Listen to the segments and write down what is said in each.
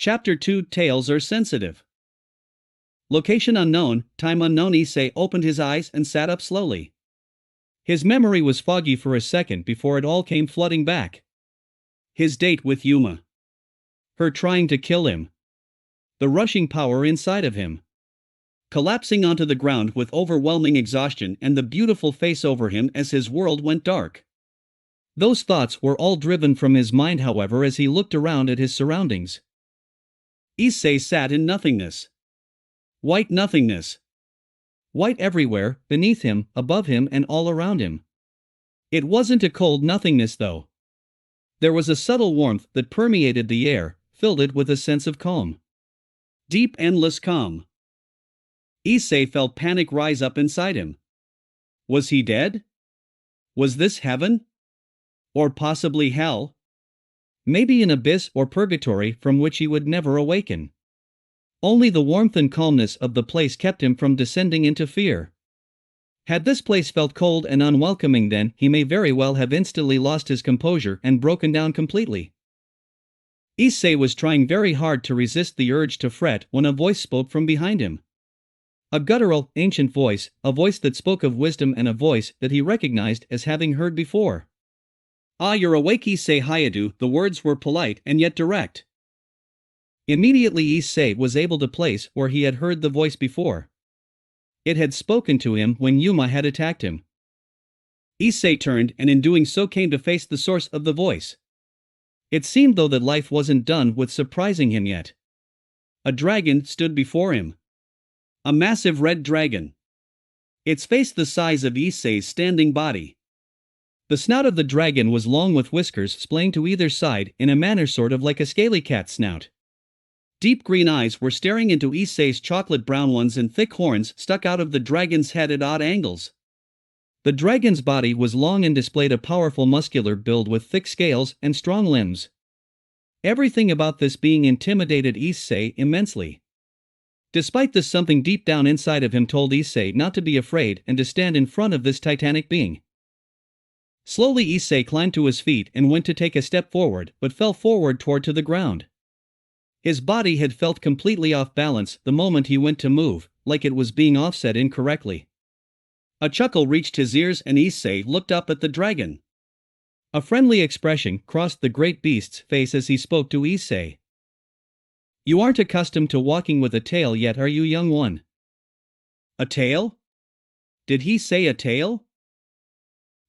Chapter 2 Tales are sensitive. Location unknown, time unknown. Issei opened his eyes and sat up slowly. His memory was foggy for a second before it all came flooding back. His date with Yuma. Her trying to kill him. The rushing power inside of him. Collapsing onto the ground with overwhelming exhaustion and the beautiful face over him as his world went dark. Those thoughts were all driven from his mind, however, as he looked around at his surroundings. Issei sat in nothingness. White nothingness. White everywhere, beneath him, above him and all around him. It wasn't a cold nothingness though. There was a subtle warmth that permeated the air, filled it with a sense of calm. Deep, endless calm. Issei felt panic rise up inside him. Was he dead? Was this heaven? Or possibly hell? Maybe an abyss or purgatory from which he would never awaken. Only the warmth and calmness of the place kept him from descending into fear. Had this place felt cold and unwelcoming, then he may very well have instantly lost his composure and broken down completely. Issei was trying very hard to resist the urge to fret when a voice spoke from behind him. A guttural, ancient voice, a voice that spoke of wisdom and a voice that he recognized as having heard before. "Ah, you're awake, Issei Hayadu." The words were polite and yet direct. Immediately Issei was able to place where he had heard the voice before. It had spoken to him when Yuma had attacked him. Issei turned and in doing so came to face the source of the voice. It seemed though that life wasn't done with surprising him yet. A dragon stood before him. A massive red dragon. Its face the size of Issei's standing body. The snout of the dragon was long with whiskers splaying to either side in a manner sort of like a scaly cat's snout. Deep green eyes were staring into Issei's chocolate brown ones and thick horns stuck out of the dragon's head at odd angles. The dragon's body was long and displayed a powerful muscular build with thick scales and strong limbs. Everything about this being intimidated Issei immensely. Despite this, something deep down inside of him told Issei not to be afraid and to stand in front of this titanic being. Slowly Issei climbed to his feet and went to take a step forward, but fell forward toward to the ground. His body had felt completely off balance the moment he went to move, like it was being offset incorrectly. A chuckle reached his ears and Issei looked up at the dragon. A friendly expression crossed the great beast's face as he spoke to Issei. "You aren't accustomed to walking with a tail yet, are you, young one?" A tail? Did he say a tail?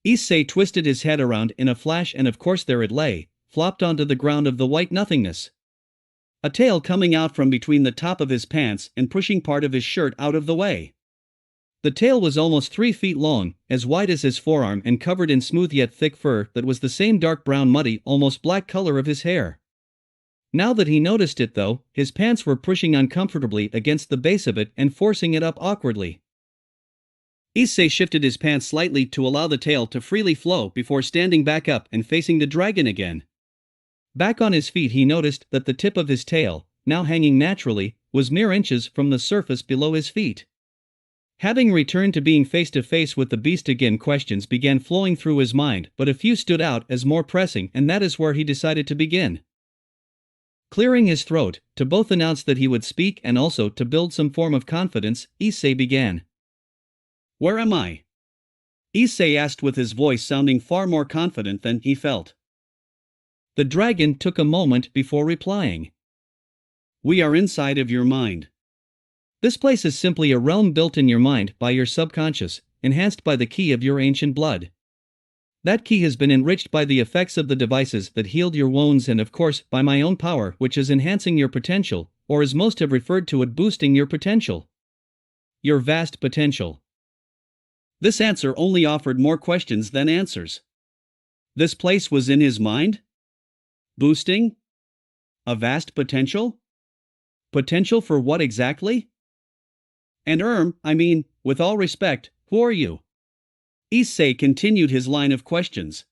Issei twisted his head around in a flash and of course there it lay, flopped onto the ground of the white nothingness. A tail coming out from between the top of his pants and pushing part of his shirt out of the way. The tail was almost 3 feet long, as wide as his forearm and covered in smooth yet thick fur that was the same dark brown muddy almost black color of his hair. Now that he noticed it though, his pants were pushing uncomfortably against the base of it and forcing it up awkwardly. Issei shifted his pants slightly to allow the tail to freely flow before standing back up and facing the dragon again. Back on his feet he noticed that the tip of his tail, now hanging naturally, was mere inches from the surface below his feet. Having returned to being face to face with the beast again, questions began flowing through his mind, but a few stood out as more pressing, and that is where he decided to begin. Clearing his throat, to both announce that he would speak and also to build some form of confidence, Issei began. "Where am I?" Issei asked with his voice sounding far more confident than he felt. The dragon took a moment before replying. "We are inside of your mind. This place is simply a realm built in your mind by your subconscious, enhanced by the ki of your ancient blood. That ki has been enriched by the effects of the devices that healed your wounds and of course by my own power, which is enhancing your potential, or as most have referred to it, boosting your potential. Your vast potential." This answer only offered more questions than answers. This place was in his mind? Boosting? A vast potential? Potential for what exactly? And I mean, with all respect, who are you? Issei continued his line of questions.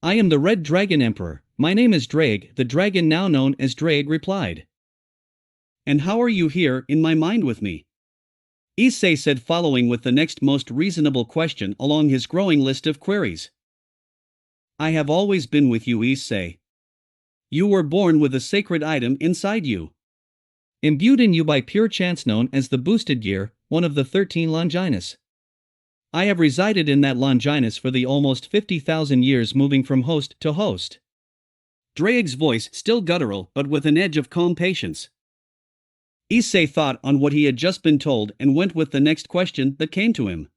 "I am the Red Dragon Emperor, my name is Drake," the dragon now known as Drake replied. "And how are you here in my mind with me?" Issei said, following with the next most reasonable question along his growing list of queries. "I have always been with you, Issei." You were born with a sacred item inside you. Imbued in you by pure chance known as the boosted gear, one of the 13 Longinus. I have resided in that Longinus for the almost 50,000 years, moving from host to host. Drake's voice still guttural but with an edge of calm patience. Issei thought on what he had just been told and went with the next question that came to him.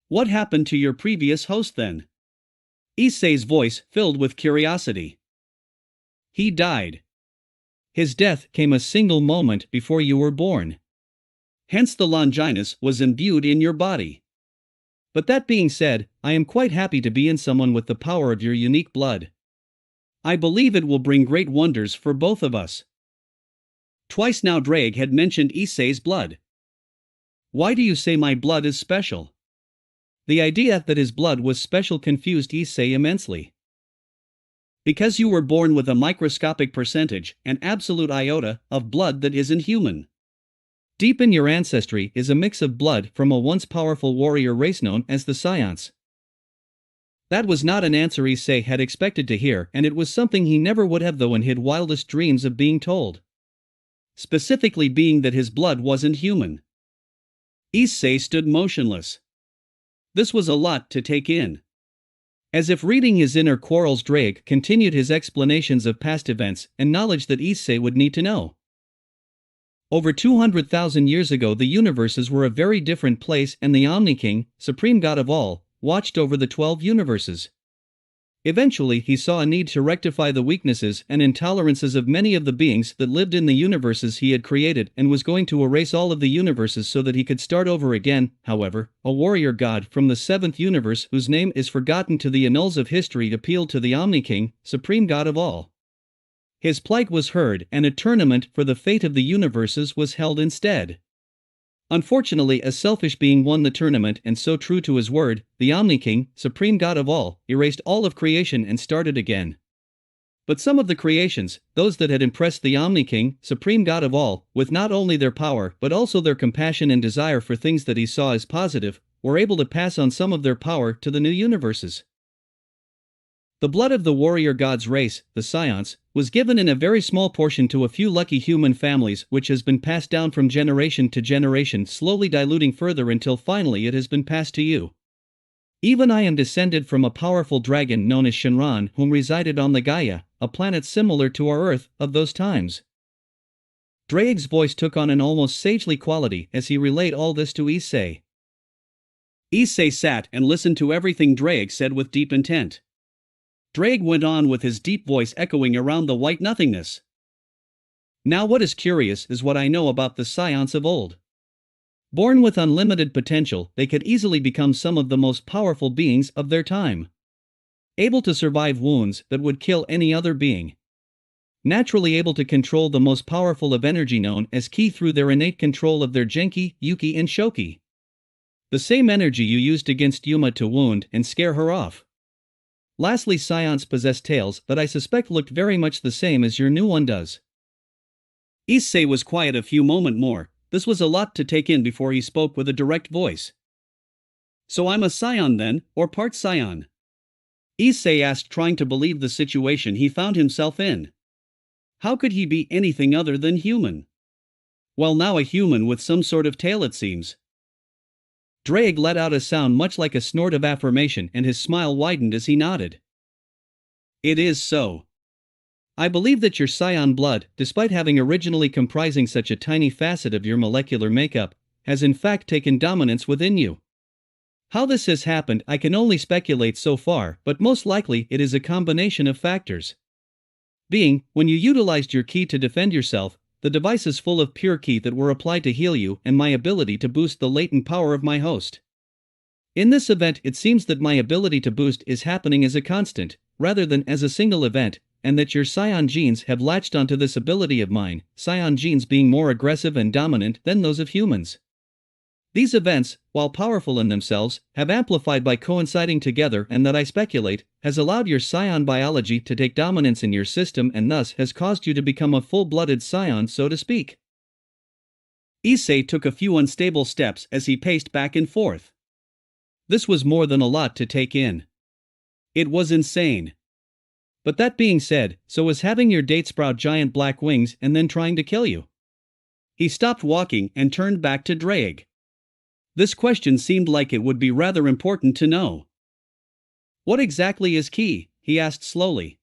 What happened to your previous host then? Issei's voice filled with curiosity. He died. His death came a single moment before you were born. Hence the Longinus was imbued in your body. But that being said, I am quite happy to be in someone with the power of your unique blood. I believe it will bring great wonders for both of us. Twice now Drake had mentioned Issei's blood. Why do you say my blood is special? The idea that his blood was special confused Issei immensely. Because you were born with a microscopic percentage, an absolute iota, of blood that isn't human. Deep in your ancestry is a mix of blood from a once powerful warrior race known as the Saiyans. That was not an answer Issei had expected to hear, and it was something he never would have though in his wildest dreams of being told. Specifically being that his blood wasn't human. Issei stood motionless. This was a lot to take in. As if reading his inner quarrels, Drake continued his explanations of past events and knowledge that Issei would need to know. Over 200,000 years ago the universes were a very different place, and the Omni King, supreme god of all, watched over the 12 universes. Eventually he saw a need to rectify the weaknesses and intolerances of many of the beings that lived in the universes he had created, and was going to erase all of the universes so that he could start over again. However, a warrior god from the 7th universe whose name is forgotten to the annals of history appealed to the Omni King, supreme god of all. His plight was heard and a tournament for the fate of the universes was held instead. Unfortunately, a selfish being won the tournament, and so true to his word, the Omni King, supreme god of all, erased all of creation and started again. But some of the creations, those that had impressed the Omni King, supreme god of all, with not only their power but also their compassion and desire for things that he saw as positive, were able to pass on some of their power to the new universes. The blood of the warrior god's race, the Saiyans, was given in a very small portion to a few lucky human families, which has been passed down from generation to generation, slowly diluting further until finally it has been passed to you. Even I am descended from a powerful dragon known as Shinran, whom resided on the Gaia, a planet similar to our Earth of those times. Drake's voice took on an almost sagely quality as he relayed all this to Issei. Issei sat and listened to everything Drake said with deep intent. Drake went on with his deep voice echoing around the white nothingness. Now what is curious is what I know about the Saiyans of old. Born with unlimited potential, they could easily become some of the most powerful beings of their time. Able to survive wounds that would kill any other being. Naturally able to control the most powerful of energy known as ki through their innate control of their Genki, Yuki and Shoki. The same energy you used against Yuma to wound and scare her off. Lastly, Saiyans possess tails that I suspect looked very much the same as your new one does. Issei was quiet a few moments more. This was a lot to take in before he spoke with a direct voice. So I'm a Saiyan then, or part Saiyan? Issei asked, trying to believe the situation he found himself in. How could he be anything other than human? Well, now a human with some sort of tail, it seems. Drake let out a sound much like a snort of affirmation, and his smile widened as he nodded. It is so. I believe that your Saiyan blood, despite having originally comprising such a tiny facet of your molecular makeup, has in fact taken dominance within you. How this has happened I can only speculate so far, but most likely it is a combination of factors. Being, when you utilized your ki to defend yourself, the device is full of pure ki that were applied to heal you, and my ability to boost the latent power of my host. In this event it seems that my ability to boost is happening as a constant, rather than as a single event, and that your Saiyan genes have latched onto this ability of mine, Saiyan genes being more aggressive and dominant than those of humans. These events, while powerful in themselves, have amplified by coinciding together, and that I speculate, has allowed your Saiyan biology to take dominance in your system and thus has caused you to become a full-blooded Saiyan, so to speak. Issei took a few unstable steps as he paced back and forth. This was more than a lot to take in. It was insane. But that being said, so was having your date sprout giant black wings and then trying to kill you. He stopped walking and turned back to Drake. This question seemed like it would be rather important to know. What exactly is ki? He asked slowly.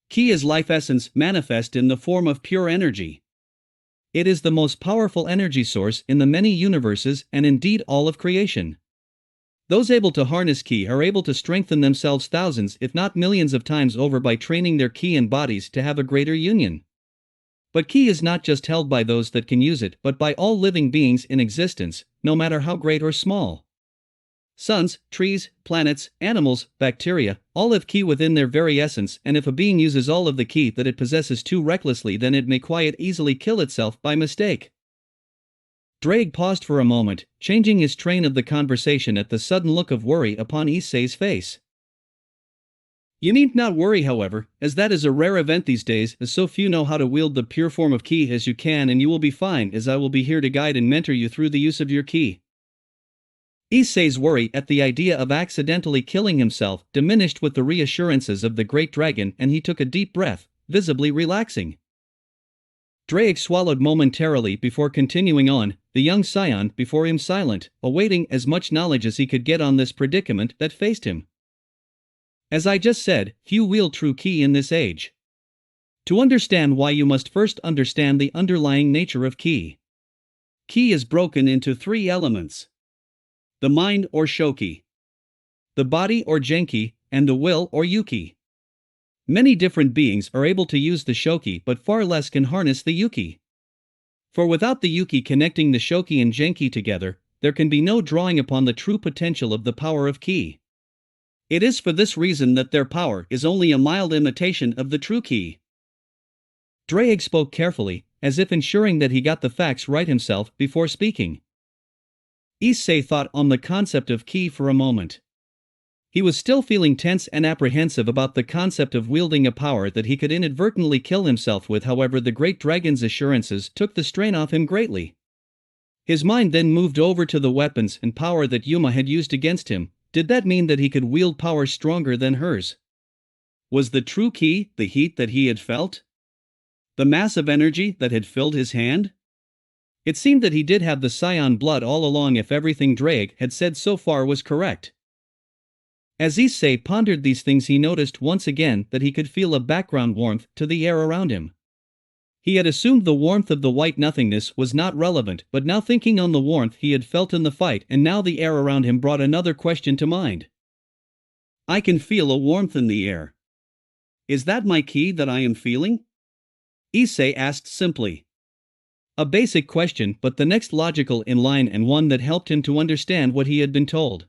Ki is life essence manifest in the form of pure energy. It is the most powerful energy source in the many universes and indeed all of creation. Those able to harness ki are able to strengthen themselves thousands if not millions of times over by training their ki and bodies to have a greater union. But ki is not just held by those that can use it but by all living beings in existence, no matter how great or small. Suns, trees, planets, animals, bacteria, all have ki within their very essence, and if a being uses all of the ki that it possesses too recklessly, then it may quite easily kill itself by mistake. Drake paused for a moment, changing his train of the conversation at the sudden look of worry upon Issei's face. You need not worry, however, as that is a rare event these days, as so few know how to wield the pure form of ki as you can, and you will be fine, as I will be here to guide and mentor you through the use of your ki. Issei's worry at the idea of accidentally killing himself diminished with the reassurances of the great dragon, and he took a deep breath, visibly relaxing. Drake swallowed momentarily before continuing on, the young scion before him silent, awaiting as much knowledge as he could get on this predicament that faced him. As I just said, few wield true ki in this age. To understand why, you must first understand the underlying nature of ki. Ki is broken into three elements: the mind or shoki, the body or genki, and the will or yuki. Many different beings are able to use the shoki, but far less can harness the yuki. For without the yuki connecting the shoki and genki together, there can be no drawing upon the true potential of the power of ki. It is for this reason that their power is only a mild imitation of the true ki. Drake spoke carefully, as if ensuring that he got the facts right himself before speaking. Issei thought on the concept of ki for a moment. He was still feeling tense and apprehensive about the concept of wielding a power that he could inadvertently kill himself with. However, the great dragon's assurances took the strain off him greatly. His mind then moved over to the weapons and power that Yuma had used against him. Did that mean that he could wield power stronger than hers? Was the true ki the heat that he had felt? The massive energy that had filled his hand? It seemed that he did have the scion blood all along, if everything Drake had said so far was correct. As Issei pondered these things, he noticed once again that he could feel a background warmth to the air around him. He had assumed the warmth of the white nothingness was not relevant, but now thinking on the warmth he had felt in the fight, and now the air around him brought another question to mind. I can feel a warmth in the air. Is that my ki that I am feeling? Issei asked simply. A basic question, but the next logical in line, and one that helped him to understand what he had been told.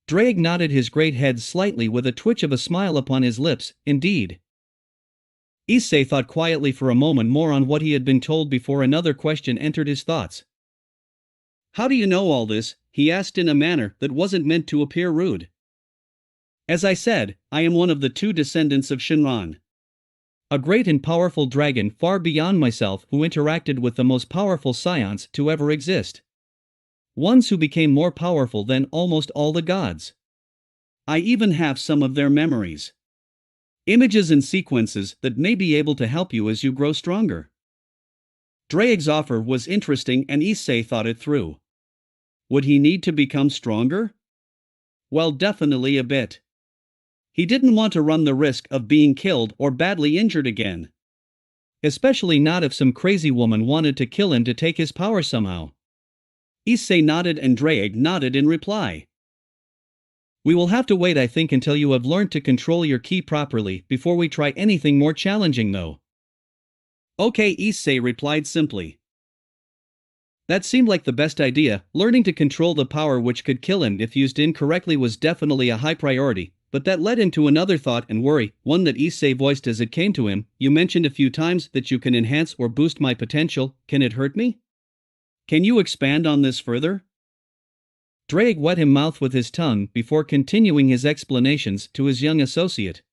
Drake nodded his great head slightly with a twitch of a smile upon his lips. Indeed. Issei thought quietly for a moment more on what he had been told before another question entered his thoughts. How do you know all this? He asked in a manner that wasn't meant to appear rude. As I said, I am one of the two descendants of Shinran. A great and powerful dragon far beyond myself, who interacted with the most powerful scions to ever exist. Ones who became more powerful than almost all the gods. I even have some of their memories. Images and sequences that may be able to help you as you grow stronger. Drake's offer was interesting, and Issei thought it through. Would he need to become stronger? Well, definitely a bit. He didn't want to run the risk of being killed or badly injured again. Especially not if some crazy woman wanted to kill him to take his power somehow. Issei nodded and Drake nodded in reply. We will have to wait, I think, until you have learned to control your ki properly before we try anything more challenging, though. Okay, Issei replied simply. That seemed like the best idea. Learning to control the power which could kill him if used incorrectly was definitely a high priority, but that led him to another thought and worry, one that Issei voiced as it came to him. You mentioned a few times that you can enhance or boost my potential. Can it hurt me? Can you expand on this further? Drake wet his mouth with his tongue before continuing his explanations to his young associate.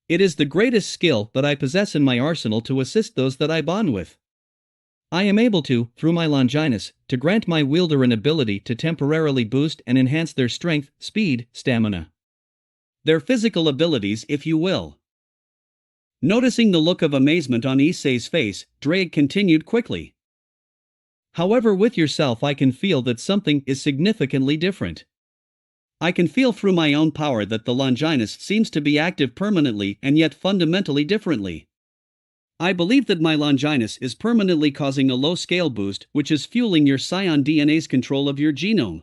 It is the greatest skill that I possess in my arsenal to assist those that I bond with. I am able to, through my Longinus, to grant my wielder an ability to temporarily boost and enhance their strength, speed, stamina. Their physical abilities, if you will. Noticing the look of amazement on Issei's face, Drake continued quickly. However, with yourself I can feel that something is significantly different. I can feel through my own power that the Longinus seems to be active permanently and yet fundamentally differently. I believe that my Longinus is permanently causing a low-scale boost which is fueling your saiyan DNA's control of your genome.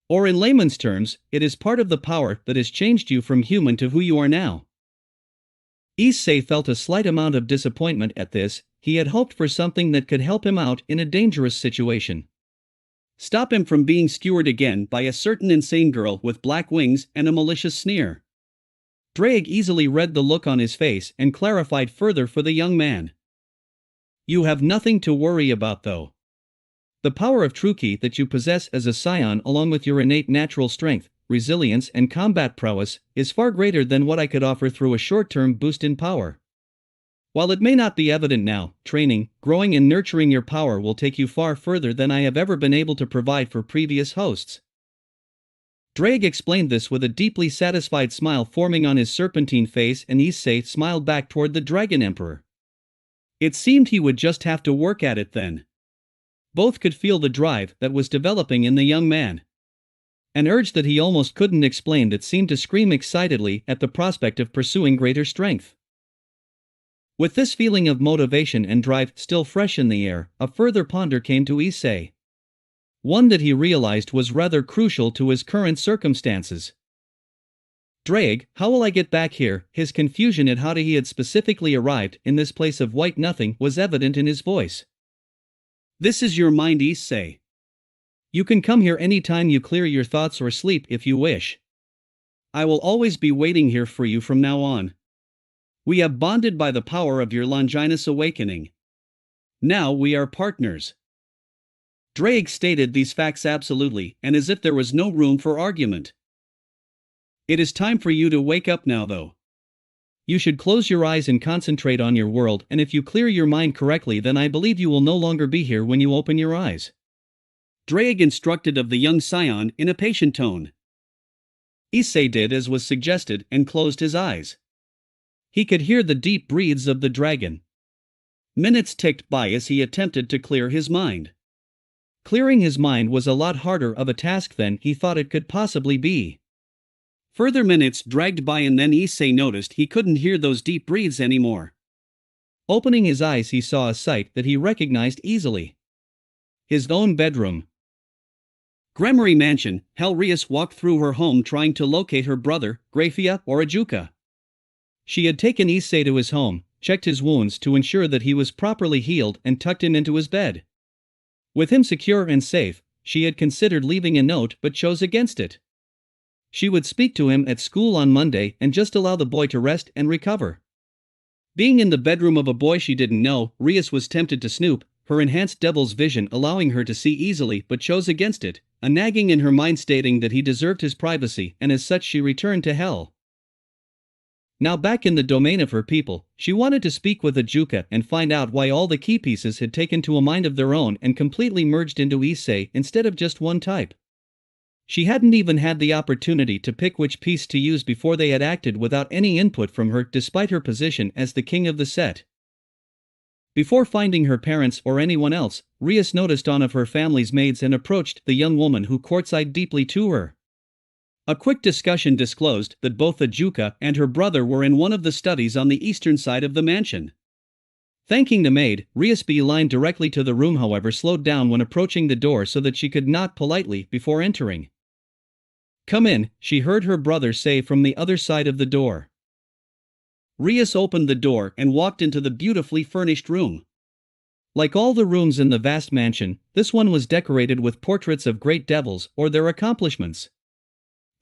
Or in layman's terms, it is part of the power that has changed you from human to who you are now. Issei felt a slight amount of disappointment at this. He had hoped for something that could help him out in a dangerous situation. Stop him from being skewered again by a certain insane girl with black wings and a malicious sneer. Drake easily read the look on his face and clarified further for the young man. You have nothing to worry about though. The power of Truki that you possess as a scion along with your innate natural strength, resilience and combat prowess is far greater than what I could offer through a short-term boost in power. While it may not be evident now, training, growing and nurturing your power will take you far further than I have ever been able to provide for previous hosts. Drake explained this with a deeply satisfied smile forming on his serpentine face, and Issei smiled back toward the Dragon Emperor. It seemed he would just have to work at it then. Both could feel the drive that was developing in the young man. An urge that he almost couldn't explain that seemed to scream excitedly at the prospect of pursuing greater strength. With this feeling of motivation and drive still fresh in the air, a further ponder came to Issei. One that he realized was rather crucial to his current circumstances. Drake, how will I get back here? His confusion at how he had specifically arrived in this place of white nothing was evident in his voice. This is your mind, Issei. You can come here anytime you clear your thoughts or sleep if you wish. I will always be waiting here for you from now on. We have bonded by the power of your Longinus awakening. Now we are partners. Drake stated these facts absolutely and as if there was no room for argument. It is time for you to wake up now though. You should close your eyes and concentrate on your world, and if you clear your mind correctly then I believe you will no longer be here when you open your eyes. Drake instructed of the young scion in a patient tone. Issei did as was suggested and closed his eyes. He could hear the deep breaths of the dragon. Minutes ticked by as he attempted to clear his mind. Clearing his mind was a lot harder of a task than he thought it could possibly be. Further minutes dragged by and then Issei noticed he couldn't hear those deep breaths anymore. Opening his eyes he saw a sight that he recognized easily. His own bedroom. Gremory Mansion. Rias walked through her home trying to locate her brother, Grafia or Ajuka. She had taken Issei to his home, checked his wounds to ensure that he was properly healed and tucked him into his bed. With him secure and safe, she had considered leaving a note but chose against it. She would speak to him at school on Monday and just allow the boy to rest and recover. Being in the bedroom of a boy she didn't know, Rias was tempted to snoop, her enhanced devil's vision allowing her to see easily but chose against it, a nagging in her mind stating that he deserved his privacy and as such she returned to hell. Now back in the domain of her people, she wanted to speak with Ajuka and find out why all the key pieces had taken to a mind of their own and completely merged into Issei instead of just one type. She hadn't even had the opportunity to pick which piece to use before they had acted without any input from her despite her position as the king of the set. Before finding her parents or anyone else, Rias noticed one of her family's maids and approached the young woman who courtsied deeply to her. A quick discussion disclosed that both Ajuka and her brother were in one of the studies on the eastern side of the mansion. Thanking the maid, Rias beelined directly to the room, however slowed down when approaching the door so that she could knock politely before entering. "Come in," she heard her brother say from the other side of the door. Rias opened the door and walked into the beautifully furnished room. Like all the rooms in the vast mansion, this one was decorated with portraits of great devils or their accomplishments.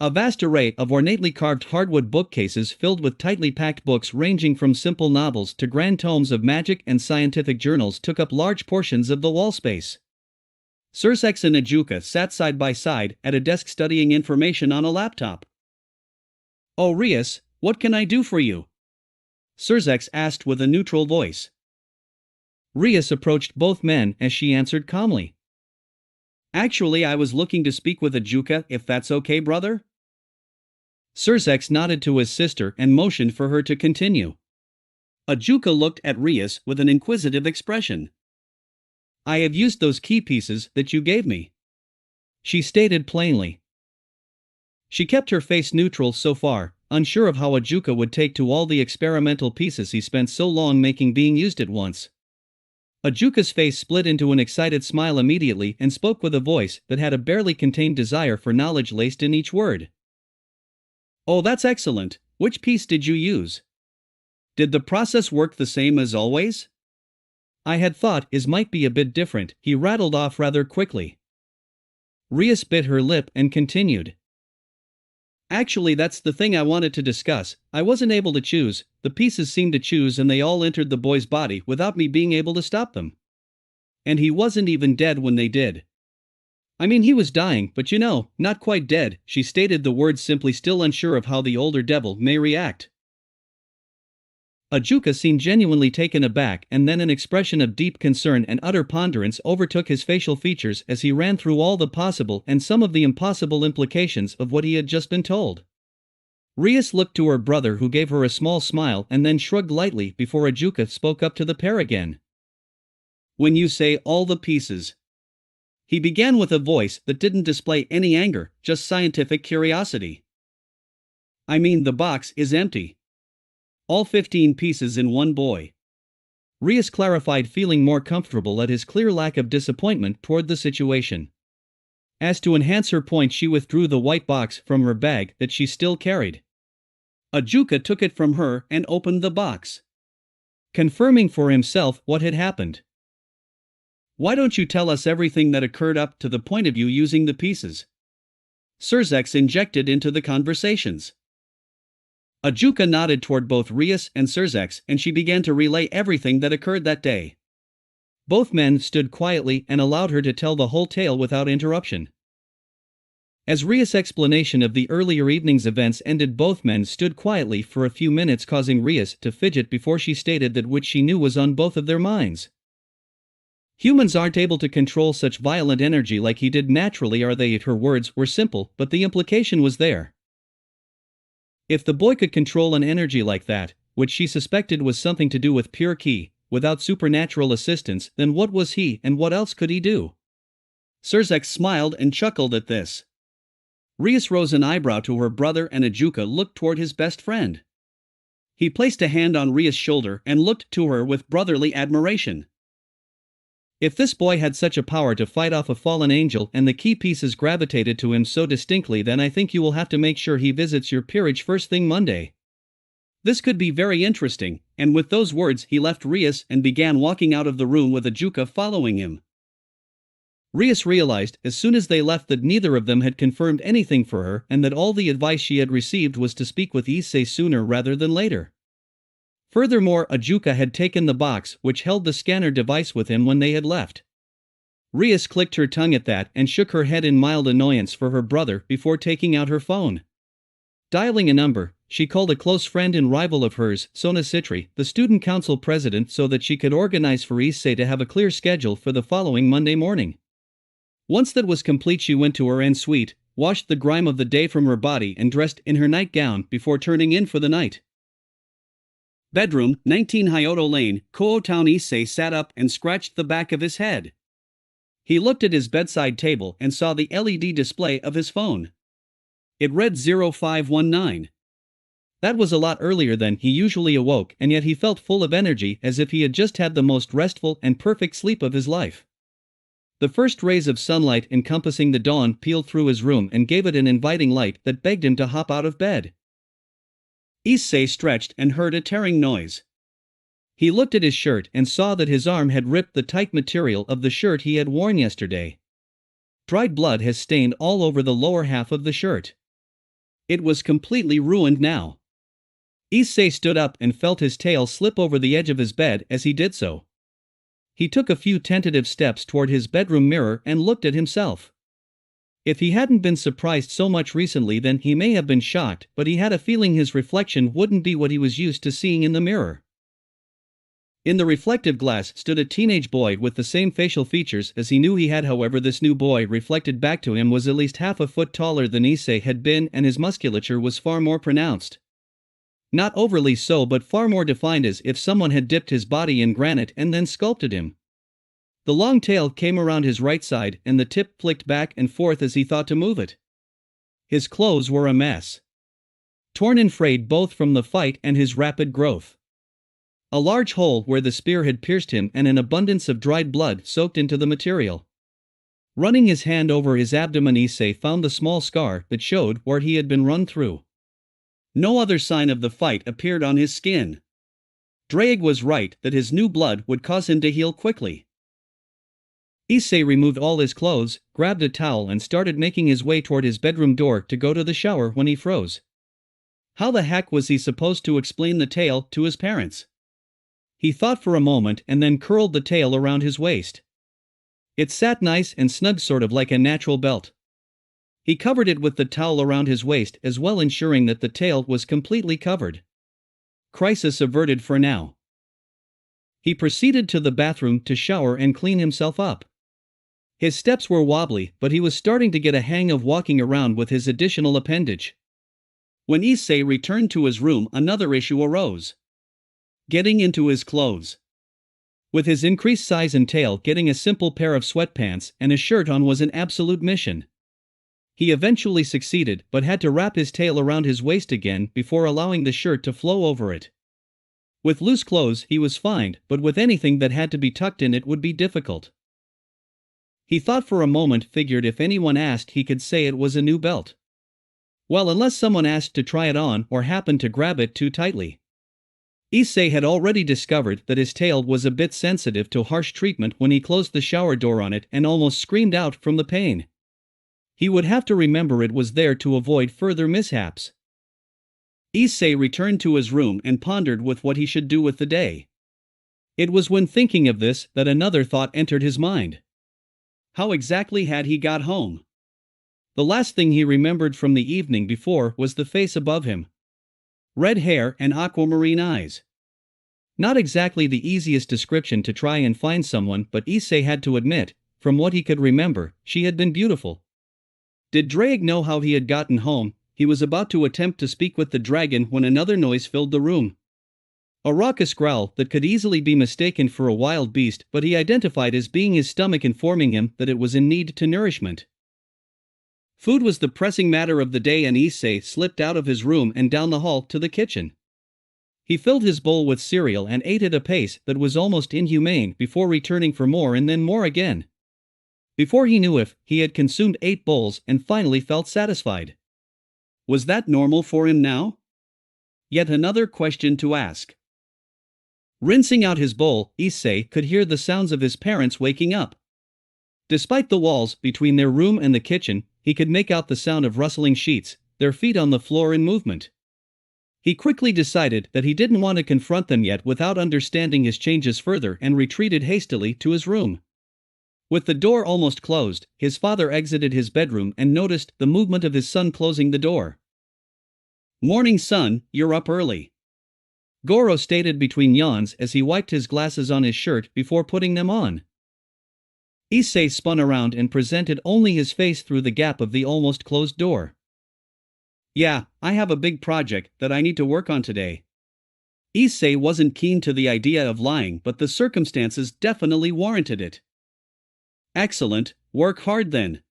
A vast array of ornately carved hardwood bookcases filled with tightly packed books ranging from simple novels to grand tomes of magic and scientific journals took up large portions of the wall space. Sursex and Ajuka sat side by side at a desk studying information on a laptop. "Oh Rias, what can I do for you?" Sursex asked with a neutral voice. Rias approached both men as she answered calmly. "Actually I was looking to speak with Ajuka, if that's okay, brother?" Sirzex nodded to his sister and motioned for her to continue. Ajuka looked at Rias with an inquisitive expression. I have used those key pieces that you gave me, she stated plainly. She kept her face neutral so far, unsure of how Ajuka would take to all the experimental pieces he spent so long making being used at once. Ajuka's face split into an excited smile immediately and spoke with a voice that had a barely contained desire for knowledge laced in each word. Oh, that's excellent. Which piece did you use? Did the process work the same as always? I had thought his might be a bit different, he rattled off rather quickly. Rias bit her lip and continued. Actually, that's the thing I wanted to discuss. I wasn't able to choose, the pieces seemed to choose and they all entered the boy's body without me being able to stop them. And he wasn't even dead when they did. I mean, he was dying, but not quite dead, she stated the words simply, still unsure of how the older devil may react. Ajuka seemed genuinely taken aback, and then an expression of deep concern and utter ponderance overtook his facial features as he ran through all the possible and some of the impossible implications of what he had just been told. Rias looked to her brother, who gave her a small smile and then shrugged lightly before Ajuka spoke up to the pair again. When you say all the pieces, he began with a voice that didn't display any anger, just scientific curiosity. I mean, the box is empty. All 15 pieces in one boy. Rias clarified, feeling more comfortable at his clear lack of disappointment toward the situation. As to enhance her point, she withdrew the white box from her bag that she still carried. Ajuka took it from her and opened the box, confirming for himself what had happened. Why don't you tell us everything that occurred up to the point of you using the pieces? Sirzex injected into the conversations. Ajuka nodded toward both Rias and Sirzex, and she began to relay everything that occurred that day. Both men stood quietly and allowed her to tell the whole tale without interruption. As Rias' explanation of the earlier evening's events ended, both men stood quietly for a few minutes, causing Rias to fidget before she stated that which she knew was on both of their minds. Humans aren't able to control such violent energy like he did naturally, are they? Her words were simple, but the implication was there. If the boy could control an energy like that, which she suspected was something to do with pure ki, without supernatural assistance, then what was he and what else could he do? Sirzex smiled and chuckled at this. Rias rose an eyebrow to her brother, and Ajuka looked toward his best friend. He placed a hand on Rias' shoulder and looked to her with brotherly admiration. If this boy had such a power to fight off a fallen angel and the key pieces gravitated to him so distinctly, then I think you will have to make sure he visits your peerage first thing Monday. This could be very interesting, and with those words he left Rias and began walking out of the room with Ajuka following him. Rias realized as soon as they left that neither of them had confirmed anything for her, and that all the advice she had received was to speak with issei sooner rather than later. Furthermore, Ajuka had taken the box which held the scanner device with him when they had left. Rias clicked her tongue at that and shook her head in mild annoyance for her brother before taking out her phone. Dialing a number, she called a close friend and rival of hers, Sona Citri, the student council president, so that she could organize for issei to have a clear schedule for the following Monday morning. Once that was complete, she went to her en suite, washed the grime of the day from her body and dressed in her nightgown before turning in for the night. Bedroom, 19 Hyoto Lane, Koho Town. Issei sat up and scratched the back of his head. He looked at his bedside table and saw the LED display of his phone. It read 0519. That was a lot earlier than he usually awoke, and yet he felt full of energy, as if he had just had the most restful and perfect sleep of his life. The first rays of sunlight encompassing the dawn peeled through his room and gave it an inviting light that begged him to hop out of bed. Issei stretched and heard a tearing noise. He looked at his shirt and saw that his arm had ripped the tight material of the shirt he had worn yesterday. Dried blood has stained all over the lower half of the shirt. It was completely ruined now. Issei stood up and felt his tail slip over the edge of his bed as he did so. He took a few tentative steps toward his bedroom mirror and looked at himself. If he hadn't been surprised so much recently, then he may have been shocked, but he had a feeling his reflection wouldn't be what he was used to seeing in the mirror. In the reflective glass stood a teenage boy with the same facial features as he knew he had. However, this new boy reflected back to him was at least half a foot taller than Issei had been, and his musculature was far more pronounced. Not overly so, but far more defined, as if someone had dipped his body in granite and then sculpted him. The long tail came around his right side and the tip flicked back and forth as he thought to move it. His clothes were a mess. Torn and frayed both from the fight and his rapid growth. A large hole where the spear had pierced him and an abundance of dried blood soaked into the material. Running his hand over his abdomen, Issei found the small scar that showed where he had been run through. No other sign of the fight appeared on his skin. Drake was right that his new blood would cause him to heal quickly. Issei removed all his clothes, grabbed a towel and started making his way toward his bedroom door to go to the shower when he froze. How the heck was he supposed to explain the tale to his parents? He thought for a moment and then curled the tail around his waist. It sat nice and snug, sort of like a natural belt. He covered it with the towel around his waist as well, ensuring that the tail was completely covered. Crisis averted for now. He proceeded to the bathroom to shower and clean himself up. His steps were wobbly, but he was starting to get a hang of walking around with his additional appendage. When Issei returned to his room, another issue arose. Getting into his clothes. With his increased size and tail, getting a simple pair of sweatpants and a shirt on was an absolute mission. He eventually succeeded, but had to wrap his tail around his waist again before allowing the shirt to flow over it. With loose clothes he was fine, but with anything that had to be tucked in it would be difficult. He thought for a moment, figured if anyone asked he could say it was a new belt. Well, unless someone asked to try it on or happened to grab it too tightly. Issei had already discovered that his tail was a bit sensitive to harsh treatment when he closed the shower door on it and almost screamed out from the pain. He would have to remember it was there to avoid further mishaps. Issei returned to his room and pondered with what he should do with the day. It was when thinking of this that another thought entered his mind. How exactly had he got home? The last thing he remembered from the evening before was the face above him. Red hair and aquamarine eyes. Not exactly the easiest description to try and find someone, but Issei had to admit, from what he could remember, she had been beautiful. Did Drake know how he had gotten home? He was about to attempt to speak with the dragon when another noise filled the room. A raucous growl that could easily be mistaken for a wild beast, but he identified as being his stomach, informing him that it was in need to nourishment. Food was the pressing matter of the day, and Issei slipped out of his room and down the hall to the kitchen. He filled his bowl with cereal and ate at a pace that was almost inhumane before returning for more and then more again. Before he knew it, he had consumed 8 bowls and finally felt satisfied. Was that normal for him now? Yet another question to ask. Rinsing out his bowl, Issei could hear the sounds of his parents waking up. Despite the walls between their room and the kitchen, he could make out the sound of rustling sheets, their feet on the floor in movement. He quickly decided that he didn't want to confront them yet without understanding his changes further and retreated hastily to his room. With the door almost closed, his father exited his bedroom and noticed the movement of his son closing the door. "Morning, son, you're up early," Goro stated between yawns as he wiped his glasses on his shirt before putting them on. Issei spun around and presented only his face through the gap of the almost closed door. "Yeah, I have a big project that I need to work on today." Issei wasn't keen to the idea of lying, but the circumstances definitely warranted it. "Excellent, work hard then."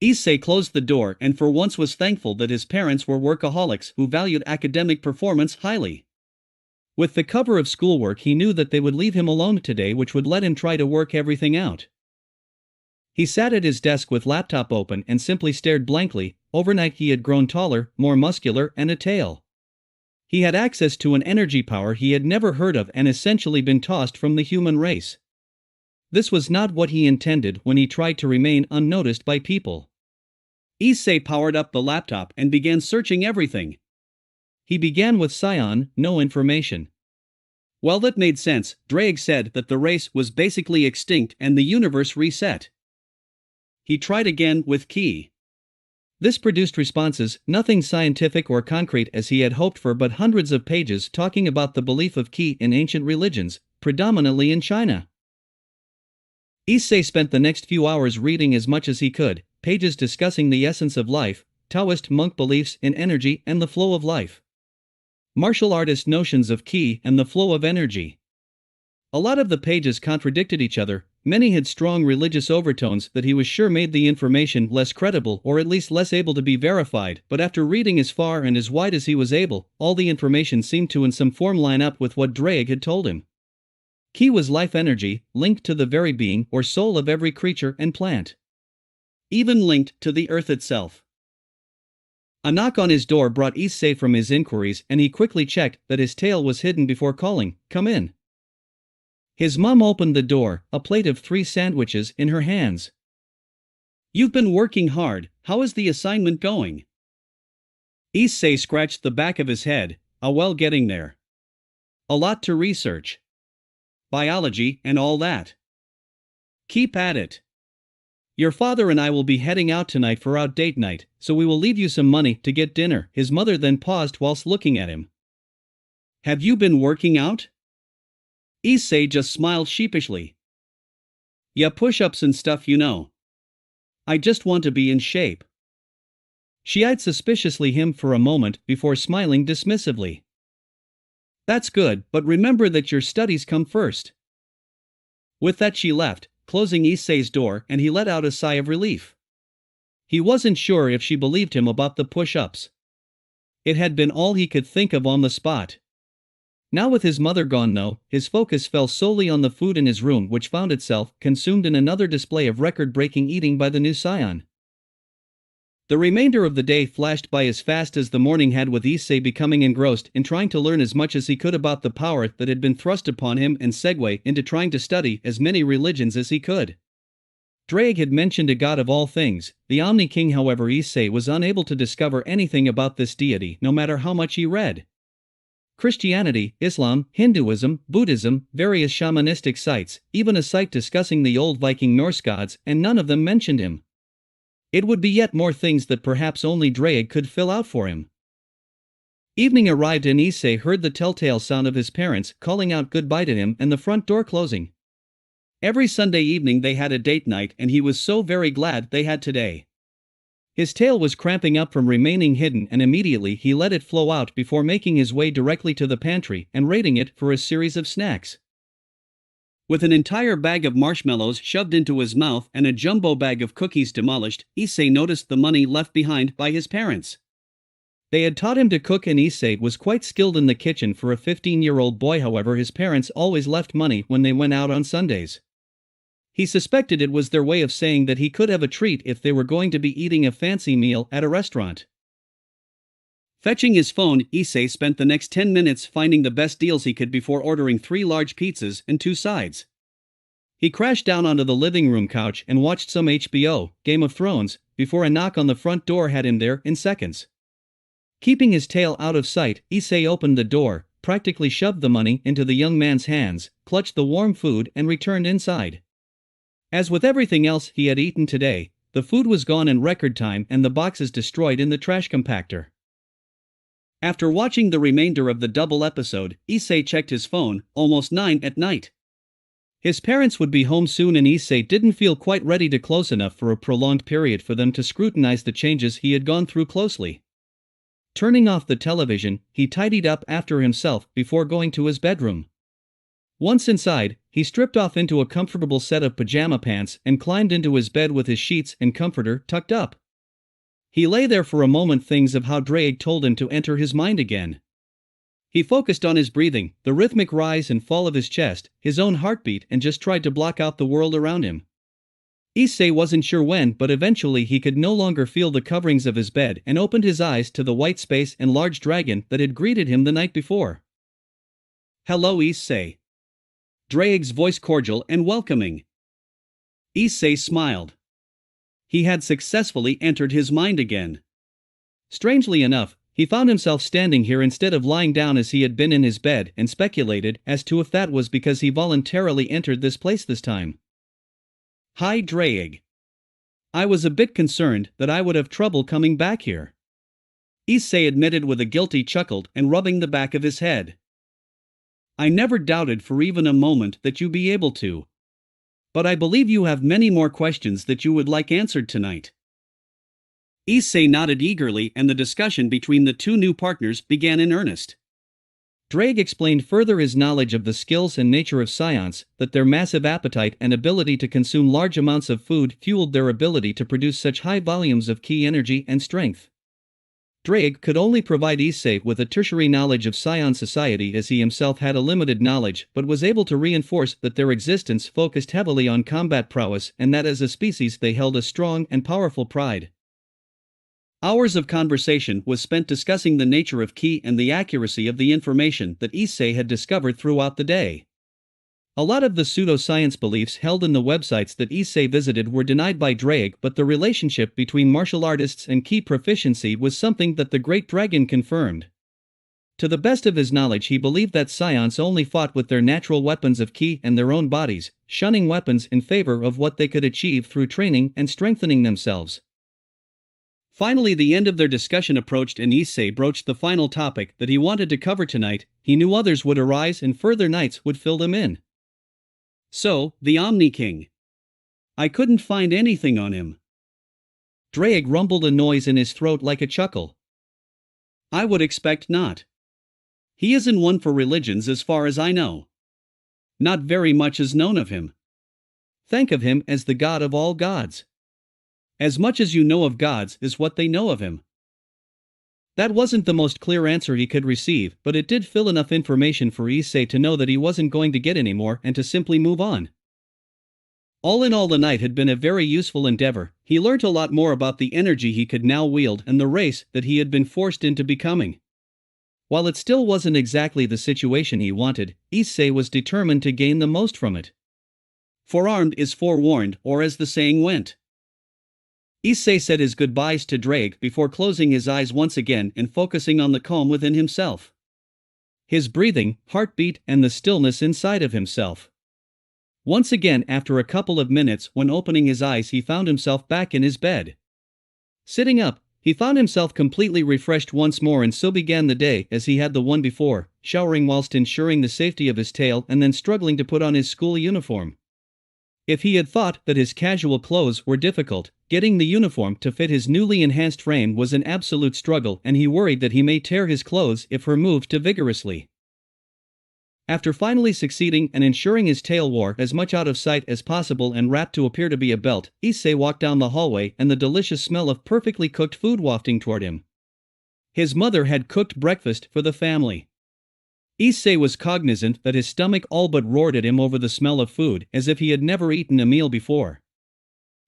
Issei closed the door and for once was thankful that his parents were workaholics who valued academic performance highly. With the cover of schoolwork, he knew that they would leave him alone today, which would let him try to work everything out. He sat at his desk with laptop open and simply stared blankly. Overnight he had grown taller, more muscular, and a tail. He had access to an energy power he had never heard of and essentially been tossed from the human race. This was not what he intended when he tried to remain unnoticed by people. Issei powered up the laptop and began searching everything. He began with saiyan, no information. Well, that made sense. Drake said that the race was basically extinct and the universe reset. He tried again with ki. This produced responses, nothing scientific or concrete as he had hoped for, but hundreds of pages talking about the belief of qi in ancient religions, predominantly in China. Issei spent the next few hours reading as much as he could, pages discussing the essence of life, Taoist monk beliefs in energy and the flow of life, martial artist notions of qi and the flow of energy. A lot of the pages contradicted each other, many had strong religious overtones that he was sure made the information less credible or at least less able to be verified, but after reading as far and as wide as he was able, all the information seemed to in some form line up with what Drake had told him. Qi was life energy, linked to the very being or soul of every creature and plant, even linked to the earth itself. A knock on his door brought Issei from his inquiries, and he quickly checked that his tail was hidden before calling, "Come in." His mom opened the door, a plate of 3 sandwiches in her hands. "You've been working hard, how is the assignment going?" Issei scratched the back of his head, well, getting there. A lot to research. Biology and all that. Keep at it. Your father and I will be heading out tonight for our date night, so we will leave you some money to get dinner. His mother then paused whilst looking at him. Have you been working out? Issei just smiled sheepishly. Yeah, push-ups and stuff, you know. I just want to be in shape. She eyed suspiciously him for a moment before smiling dismissively. That's good, but remember that your studies come first. With that she left, closing Issei's door, and he let out a sigh of relief. He wasn't sure if she believed him about the push-ups. It had been all he could think of on the spot. Now with his mother gone though, his focus fell solely on the food in his room, which found itself consumed in another display of record-breaking eating by the new saiyan. The remainder of the day flashed by as fast as the morning had, with Issei becoming engrossed in trying to learn as much as he could about the power that had been thrust upon him and segue into trying to study as many religions as he could. Drake had mentioned a god of all things, the Omni King. However, Issei was unable to discover anything about this deity no matter how much he read. Christianity, Islam, Hinduism, Buddhism, various shamanistic sites, even a site discussing the old Viking Norse gods, and none of them mentioned him. It would be yet more things that perhaps only Drake could fill out for him. Evening arrived and Issei heard the telltale sound of his parents calling out goodbye to him and the front door closing. Every Sunday evening they had a date night, and he was so very glad they had today. His tail was cramping up from remaining hidden, and immediately he let it flow out before making his way directly to the pantry and raiding it for a series of snacks. With an entire bag of marshmallows shoved into his mouth and a jumbo bag of cookies demolished, Issei noticed the money left behind by his parents. They had taught him to cook, and Issei was quite skilled in the kitchen for a 15-year-old boy. However, his parents always left money when they went out on Sundays. He suspected it was their way of saying that he could have a treat if they were going to be eating a fancy meal at a restaurant. Fetching his phone, Issei spent the next 10 minutes finding the best deals he could before ordering 3 large pizzas and 2 sides. He crashed down onto the living room couch and watched some HBO, Game of Thrones, before a knock on the front door had him there in seconds. Keeping his tail out of sight, Issei opened the door, practically shoved the money into the young man's hands, clutched the warm food, and returned inside. As with everything else he had eaten today, the food was gone in record time and the boxes destroyed in the trash compactor. After watching the remainder of the double episode, Issei checked his phone, almost 9 at night. His parents would be home soon, and Issei didn't feel quite ready to close enough for a prolonged period for them to scrutinize the changes he had gone through closely. Turning off the television, he tidied up after himself before going to his bedroom. Once inside, he stripped off into a comfortable set of pajama pants and climbed into his bed with his sheets and comforter tucked up. He lay there for a moment, things of how Drake told him to enter his mind again. He focused on his breathing, the rhythmic rise and fall of his chest, his own heartbeat, and just tried to block out the world around him. Issei wasn't sure when, but eventually he could no longer feel the coverings of his bed and opened his eyes to the white space and large dragon that had greeted him the night before. Hello, Issei. Drake's voice cordial and welcoming. Issei smiled. He had successfully entered his mind again. Strangely enough, he found himself standing here instead of lying down as he had been in his bed, and speculated as to if that was because he voluntarily entered this place this time. Hi, Drake. I was a bit concerned that I would have trouble coming back here. Issei admitted with a guilty chuckle and rubbing the back of his head. I never doubted for even a moment that you'd be able to. But I believe you have many more questions that you would like answered tonight. Issei nodded eagerly and the discussion between the two new partners began in earnest. Drake explained further his knowledge of the skills and nature of science, that their massive appetite and ability to consume large amounts of food fueled their ability to produce such high volumes of key energy and strength. Drake could only provide Issei with a tertiary knowledge of science society as he himself had a limited knowledge but was able to reinforce that their existence focused heavily on combat prowess and that as a species they held a strong and powerful pride. Hours of conversation was spent discussing the nature of ki and the accuracy of the information that Issei had discovered throughout the day. A lot of the pseudoscience beliefs held in the websites that Issei visited were denied by Drake, but the relationship between martial artists and ki proficiency was something that the Great Dragon confirmed. To the best of his knowledge, he believed that scions only fought with their natural weapons of ki and their own bodies, shunning weapons in favor of what they could achieve through training and strengthening themselves. Finally, the end of their discussion approached and Issei broached the final topic that he wanted to cover tonight. He knew others would arise and further nights would fill them in. So, the Omni King. I couldn't find anything on him. Drake rumbled a noise in his throat like a chuckle. I would expect not. He isn't one for religions as far as I know. Not very much is known of him. Think of him as the god of all gods. As much as you know of gods is what they know of him. That wasn't the most clear answer he could receive, but it did fill enough information for Issei to know that he wasn't going to get any more and to simply move on. All in all, the night had been a very useful endeavor. He learnt a lot more about the energy he could now wield and the race that he had been forced into becoming. While it still wasn't exactly the situation he wanted, Issei was determined to gain the most from it. Forearmed is forewarned, or as the saying went. Issei said his goodbyes to Drake before closing his eyes once again and focusing on the calm within himself. His breathing, heartbeat, and the stillness inside of himself. Once again, after a couple of minutes, when opening his eyes, he found himself back in his bed. Sitting up, he found himself completely refreshed once more, and so began the day as he had the one before, showering whilst ensuring the safety of his tail and then struggling to put on his school uniform. If he had thought that his casual clothes were difficult, getting the uniform to fit his newly enhanced frame was an absolute struggle, and he worried that he may tear his clothes if removed too vigorously. After finally succeeding and ensuring his tail wore as much out of sight as possible and wrapped to appear to be a belt, Issei walked down the hallway and the delicious smell of perfectly cooked food wafting toward him. His mother had cooked breakfast for the family. Issei was cognizant that his stomach all but roared at him over the smell of food, as if he had never eaten a meal before.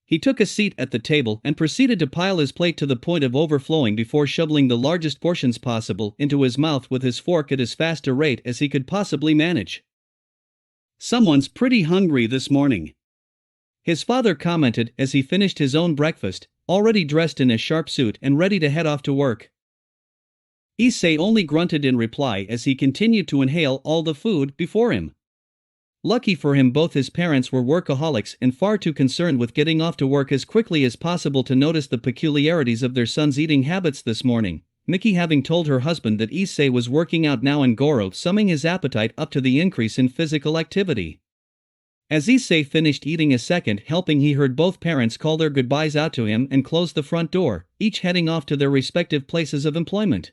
He took a seat at the table and proceeded to pile his plate to the point of overflowing before shoveling the largest portions possible into his mouth with his fork at as fast a rate as he could possibly manage. "Someone's pretty hungry this morning," his father commented as he finished his own breakfast, already dressed in a sharp suit and ready to head off to work. Issei only grunted in reply as he continued to inhale all the food before him. Lucky for him, both his parents were workaholics and far too concerned with getting off to work as quickly as possible to notice the peculiarities of their son's eating habits this morning, Miki having told her husband that Issei was working out now and Goro summing his appetite up to the increase in physical activity. As Issei finished eating a second helping, he heard both parents call their goodbyes out to him and close the front door, each heading off to their respective places of employment.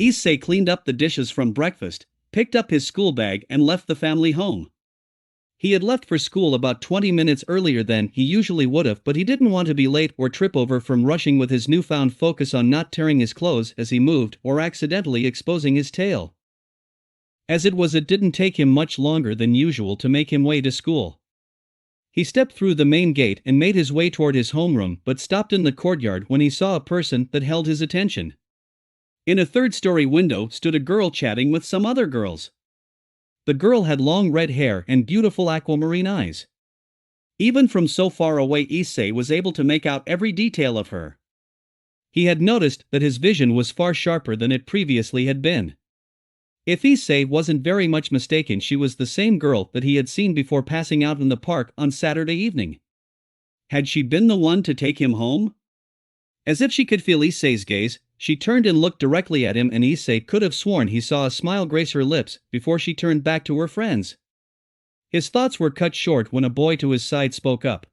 Issei cleaned up the dishes from breakfast, picked up his school bag and left the family home. He had left for school about 20 minutes earlier than he usually would have, but he didn't want to be late or trip over from rushing with his newfound focus on not tearing his clothes as he moved or accidentally exposing his tail. As it was, it didn't take him much longer than usual to make him way to school. He stepped through the main gate and made his way toward his homeroom, but stopped in the courtyard when he saw a person that held his attention. In a third-story window stood a girl chatting with some other girls. The girl had long red hair and beautiful aquamarine eyes. Even from so far away, Issei was able to make out every detail of her. He had noticed that his vision was far sharper than it previously had been. If Issei wasn't very much mistaken, she was the same girl that he had seen before passing out in the park on Saturday evening. Had she been the one to take him home? As if she could feel Issei's gaze, she turned and looked directly at him, and Issei could have sworn he saw a smile grace her lips before she turned back to her friends. His thoughts were cut short when a boy to his side spoke up.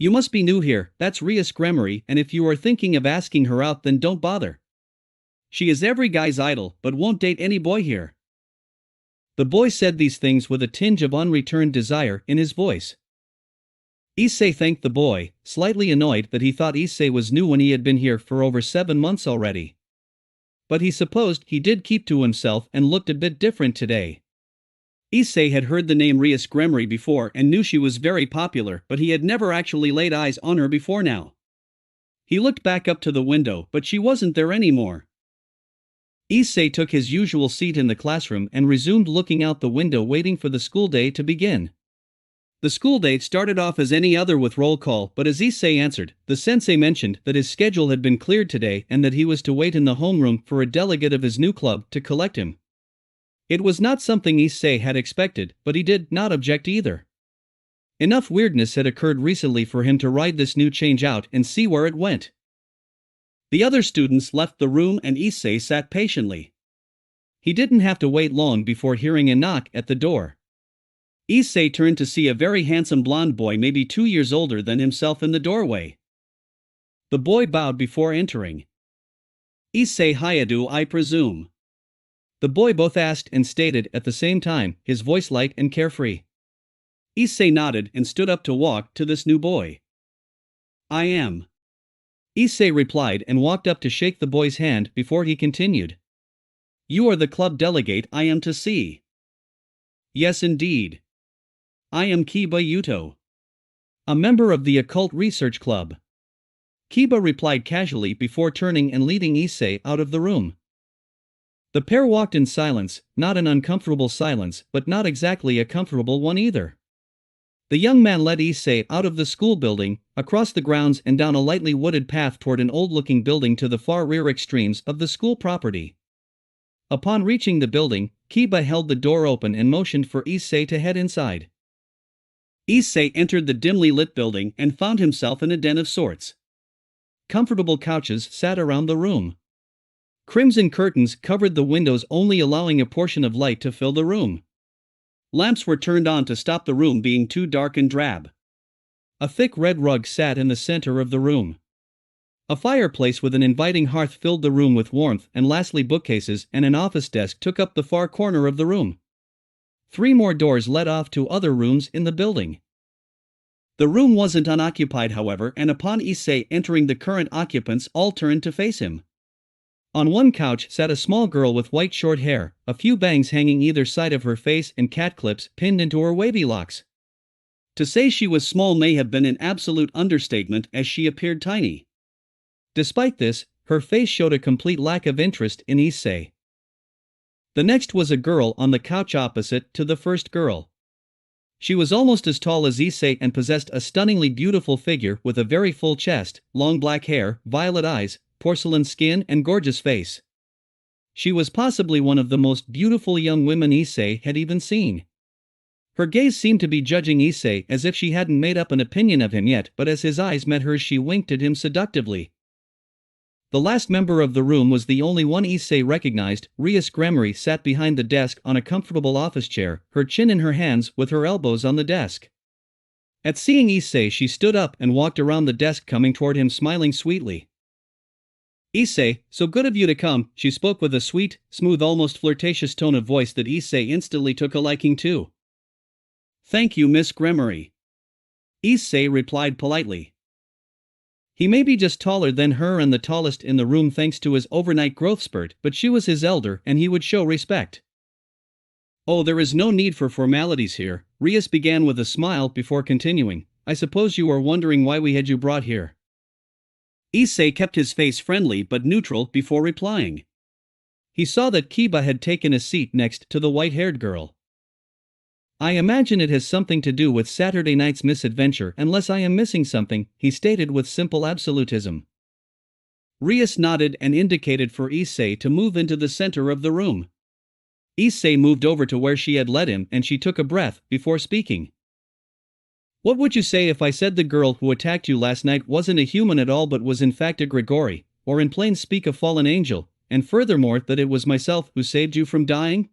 "You must be new here, that's Rias Gremory, and if you are thinking of asking her out then don't bother. She is every guy's idol but won't date any boy here." The boy said these things with a tinge of unreturned desire in his voice. Issei thanked the boy, slightly annoyed that he thought Issei was new when he had been here for over 7 months already. But he supposed he did keep to himself and looked a bit different today. Issei had heard the name Rias Gremory before and knew she was very popular, but he had never actually laid eyes on her before now. He looked back up to the window, but she wasn't there anymore. Issei took his usual seat in the classroom and resumed looking out the window, waiting for the school day to begin. The school day started off as any other with roll call, but as Issei answered, the sensei mentioned that his schedule had been cleared today and that he was to wait in the homeroom for a delegate of his new club to collect him. It was not something Issei had expected, but he did not object either. Enough weirdness had occurred recently for him to ride this new change out and see where it went. The other students left the room and Issei sat patiently. He didn't have to wait long before hearing a knock at the door. Issei turned to see a very handsome blonde boy, maybe 2 years older than himself, in the doorway. The boy bowed before entering. "Issei Hayadu, I presume?" The boy both asked and stated at the same time, his voice light and carefree. Issei nodded and stood up to walk to this new boy. "I am." Issei replied and walked up to shake the boy's hand before he continued. "You are the club delegate I am to see." "Yes, indeed. I am Kiba Yuto, a member of the occult research club." Kiba replied casually before turning and leading Issei out of the room. The pair walked in silence, not an uncomfortable silence, but not exactly a comfortable one either. The young man led Issei out of the school building, across the grounds and down a lightly wooded path toward an old-looking building to the far rear extremes of the school property. Upon reaching the building, Kiba held the door open and motioned for Issei to head inside. Issei entered the dimly lit building and found himself in a den of sorts. Comfortable couches sat around the room. Crimson curtains covered the windows, only allowing a portion of light to fill the room. Lamps were turned on to stop the room being too dark and drab. A thick red rug sat in the center of the room. A fireplace with an inviting hearth filled the room with warmth, and lastly bookcases and an office desk took up the far corner of the room. 3 more doors led off to other rooms in the building. The room wasn't unoccupied, however, and upon Issei entering, the current occupants all turned to face him. On one couch sat a small girl with white short hair, a few bangs hanging either side of her face and cat clips pinned into her wavy locks. To say she was small may have been an absolute understatement, as she appeared tiny. Despite this, her face showed a complete lack of interest in Issei. The next was a girl on the couch opposite to the first girl. She was almost as tall as Issei and possessed a stunningly beautiful figure with a very full chest, long black hair, violet eyes, porcelain skin and gorgeous face. She was possibly one of the most beautiful young women Issei had even seen. Her gaze seemed to be judging Issei as if she hadn't made up an opinion of him yet, but as his eyes met hers she winked at him seductively. The last member of the room was the only one Issei recognized. Rias Gremory sat behind the desk on a comfortable office chair, her chin in her hands with her elbows on the desk. At seeing Issei she stood up and walked around the desk, coming toward him smiling sweetly. "Issei, so good of you to come," she spoke with a sweet, smooth, almost flirtatious tone of voice that Issei instantly took a liking to. "Thank you, Miss Gremory," Issei replied politely. He may be just taller than her and the tallest in the room thanks to his overnight growth spurt, but she was his elder and he would show respect. "Oh, there is no need for formalities here," Rias began with a smile before continuing. "I suppose you are wondering why we had you brought here." Issei kept his face friendly but neutral before replying. He saw that Kiba had taken a seat next to the white-haired girl. "I imagine it has something to do with Saturday night's misadventure, unless I am missing something," he stated with simple absolutism. Rias nodded and indicated for Issei to move into the center of the room. Issei moved over to where she had led him and she took a breath before speaking. What would you say if I said the girl who attacked you last night wasn't a human at all but was in fact a Grigori, or in plain speak a fallen angel, and furthermore that it was myself who saved you from dying?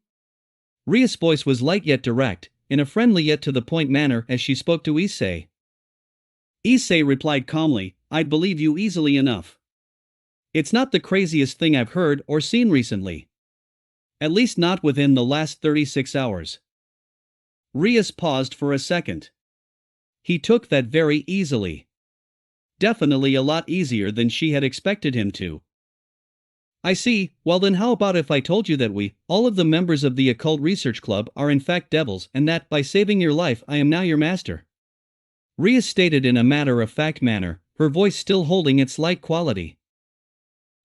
Rias' voice was light yet direct, in a friendly yet to-the-point manner as she spoke to Issei. Issei replied calmly, I'd believe you easily enough. It's not the craziest thing I've heard or seen recently. At least not within the last 36 hours. Rias paused for a second. He took that very easily. Definitely a lot easier than she had expected him to. I see. Well then how about if I told you that we, all of the members of the Occult Research Club, are in fact devils and that, by saving your life, I am now your master? Rias stated in a matter-of-fact manner, her voice still holding its light quality.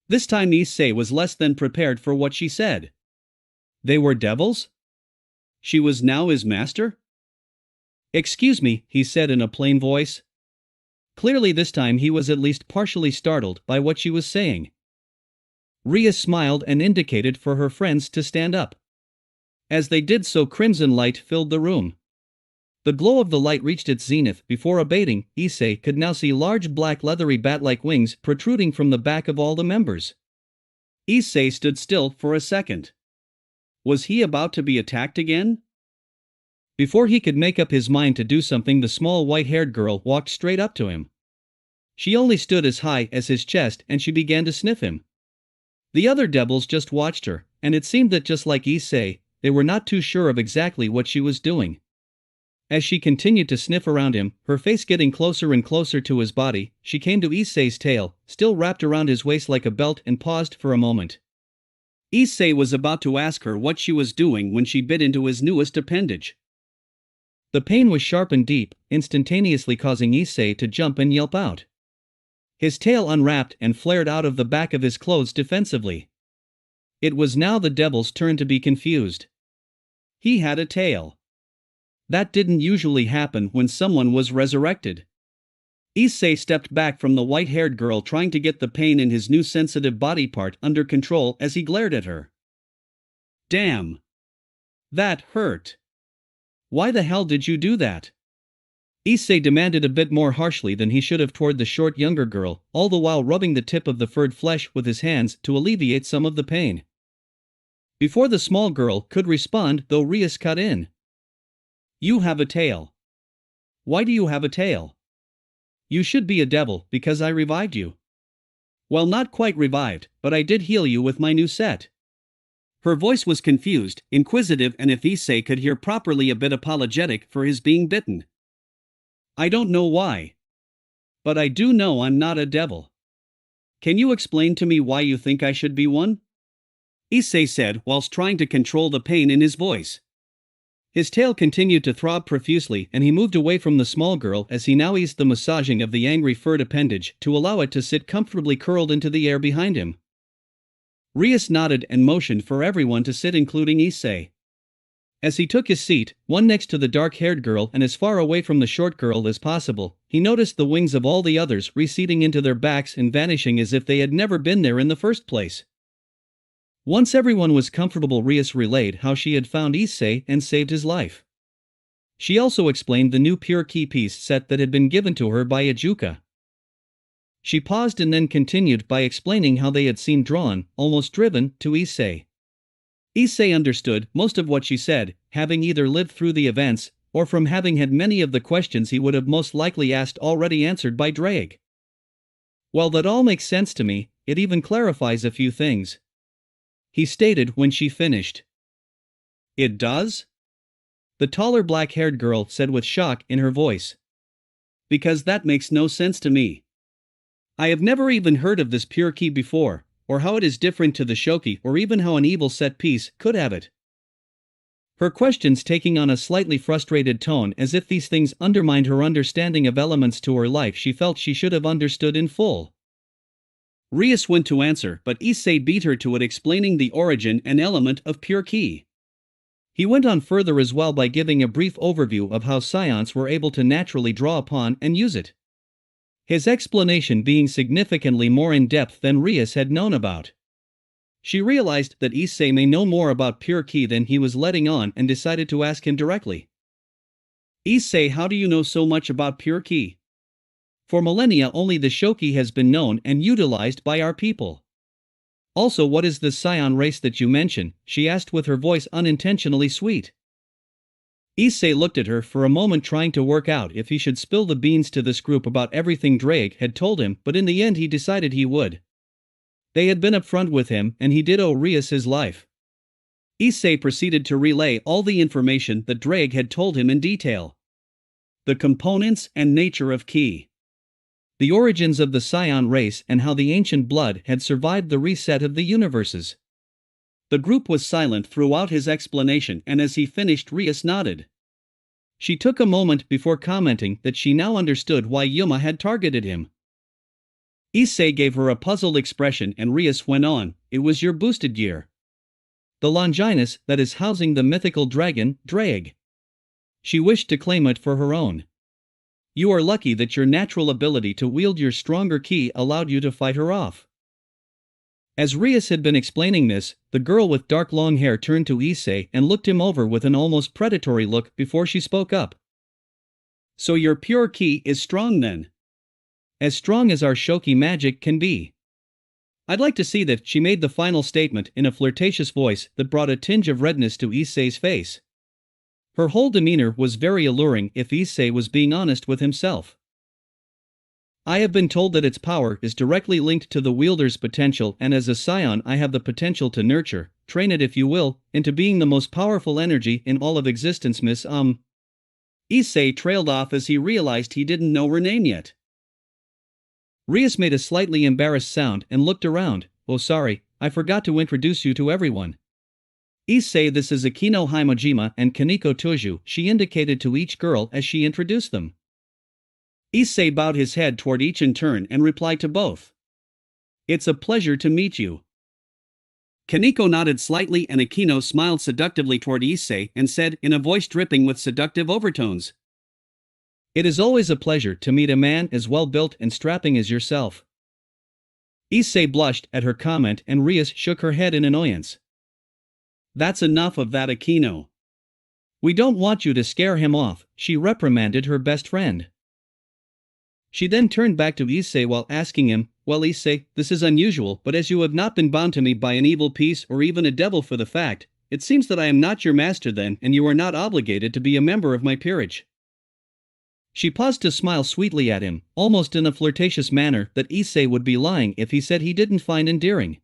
This time Issei was less than prepared for what she said. They were devils? She was now his master? Excuse me, he said in a plain voice. Clearly this time he was at least partially startled by what she was saying. Rias smiled and indicated for her friends to stand up. As they did so, crimson light filled the room. The glow of the light reached its zenith before abating. Issei could now see large black leathery bat-like wings protruding from the back of all the members. Issei stood still for a second. Was he about to be attacked again? Before he could make up his mind to do something, the small white-haired girl walked straight up to him. She only stood as high as his chest and she began to sniff him. The other devils just watched her, and it seemed that just like Issei, they were not too sure of exactly what she was doing. As she continued to sniff around him, her face getting closer and closer to his body, she came to Issei's tail, still wrapped around his waist like a belt, and paused for a moment. Issei was about to ask her what she was doing when she bit into his newest appendage. The pain was sharp and deep, instantaneously causing Issei to jump and yelp out. His tail unwrapped and flared out of the back of his clothes defensively. It was now the devil's turn to be confused. He had a tail. That didn't usually happen when someone was resurrected. Issei stepped back from the white-haired girl, trying to get the pain in his new sensitive body part under control as he glared at her. Damn! That hurt! Why the hell did you do that? Issei demanded a bit more harshly than he should have toward the short younger girl, all the while rubbing the tip of the furred flesh with his hands to alleviate some of the pain. Before the small girl could respond, though, Rias cut in. You have a tail. Why do you have a tail? You should be a devil because I revived you. Well, not quite revived, but I did heal you with my new set. Her voice was confused, inquisitive, and if Issei could hear properly, a bit apologetic for his being bitten. I don't know why. But I do know I'm not a devil. Can you explain to me why you think I should be one? Issei said whilst trying to control the pain in his voice. His tail continued to throb profusely and he moved away from the small girl as he now eased the massaging of the angry furred appendage to allow it to sit comfortably curled into the air behind him. Rias nodded and motioned for everyone to sit, including Issei. As he took his seat, one next to the dark-haired girl and as far away from the short girl as possible, he noticed the wings of all the others receding into their backs and vanishing as if they had never been there in the first place. Once everyone was comfortable, Rias relayed how she had found Issei and saved his life. She also explained the new pure key piece set that had been given to her by Ajuka. She paused and then continued by explaining how they had seemed drawn, almost driven, to Issei. Issei understood most of what she said, having either lived through the events, or from having had many of the questions he would have most likely asked already answered by Drake. Well, that all makes sense to me, it even clarifies a few things, he stated when she finished. It does? The taller black-haired girl said with shock in her voice. Because that makes no sense to me. I have never even heard of this pure key before, or how it is different to the shoki, or even how an evil set piece could have it. Her questions taking on a slightly frustrated tone, as if these things undermined her understanding of elements to her life she felt she should have understood in full. Rias went to answer, but Issei beat her to it, explaining the origin and element of pure key. He went on further as well by giving a brief overview of how scions were able to naturally draw upon and use it. His explanation being significantly more in-depth than Rias had known about. She realized that Issei may know more about pure key than he was letting on and decided to ask him directly. Issei, how do you know so much about pure ki? For millennia only the Shoki has been known and utilized by our people. Also, what is this saiyan race that you mention? She asked with her voice unintentionally sweet. Issei looked at her for a moment, trying to work out if he should spill the beans to this group about everything Drake had told him, but in the end he decided he would. They had been upfront with him and he did owe Rias his life. Issei proceeded to relay all the information that Drake had told him in detail. The components and nature of ki. The origins of the saiyan race and how the ancient blood had survived the reset of the universes. The group was silent throughout his explanation, and as he finished Rias nodded. She took a moment before commenting that she now understood why Yuma had targeted him. Issei gave her a puzzled expression and Rias went on, "It was your boosted gear. The Longinus that is housing the mythical dragon, Drag. She wished to claim it for her own. You are lucky that your natural ability to wield your stronger ki allowed you to fight her off." As Rias had been explaining this, the girl with dark long hair turned to Issei and looked him over with an almost predatory look before she spoke up. "So your pure ki is strong then? As strong as our Shoki magic can be?" "I'd like to see that," she made the final statement in a flirtatious voice that brought a tinge of redness to Issei's face. Her whole demeanor was very alluring if Issei was being honest with himself. "I have been told that its power is directly linked to the wielder's potential, and as a scion I have the potential to nurture, train it if you will, into being the most powerful energy in all of existence, Miss Issei trailed off as he realized he didn't know her name yet. Rias made a slightly embarrassed sound and looked around. "Oh sorry, I forgot to introduce you to everyone. Issei, this is Akino Himojima and Kaneko Toju," she indicated to each girl as she introduced them. Issei bowed his head toward each in turn and replied to both. "It's a pleasure to meet you." Kaneko nodded slightly and Akino smiled seductively toward Issei and said in a voice dripping with seductive overtones, "It is always a pleasure to meet a man as well built and strapping as yourself." Issei blushed at her comment and Rias shook her head in annoyance. "That's enough of that, Akino. We don't want you to scare him off," she reprimanded her best friend. She then turned back to Issei while asking him, "Well Issei, this is unusual, but as you have not been bound to me by an evil piece or even a devil for the fact, it seems that I am not your master then and you are not obligated to be a member of my peerage." She paused to smile sweetly at him, almost in a flirtatious manner that Issei would be lying if he said he didn't find endearing.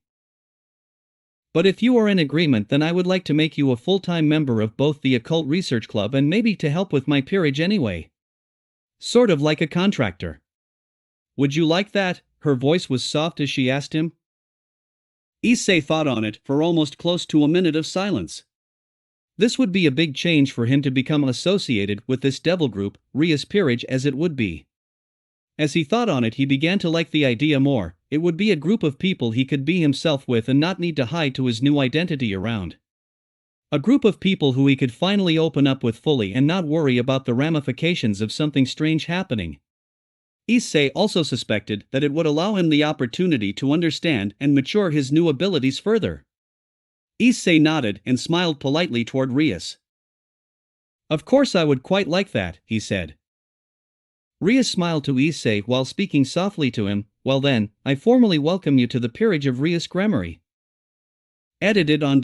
"But if you are in agreement then I would like to make you a full-time member of both the Occult Research Club and maybe to help with my peerage anyway. Sort of like a contractor. Would you like that?" Her voice was soft as she asked him. Issei thought on it for almost close to a minute of silence. This would be a big change for him to become associated with this devil group, Rias peerage as it would be. As he thought on it he began to like the idea more. It would be a group of people he could be himself with and not need to hide to his new identity around. A group of people who he could finally open up with fully and not worry about the ramifications of something strange happening. Issei also suspected that it would allow him the opportunity to understand and mature his new abilities further. Issei nodded and smiled politely toward Rias. "Of course I would quite like that," he said. Rias smiled to Issei while speaking softly to him. "Well then, I formally welcome you to the peerage of Rias Gremory." Edited on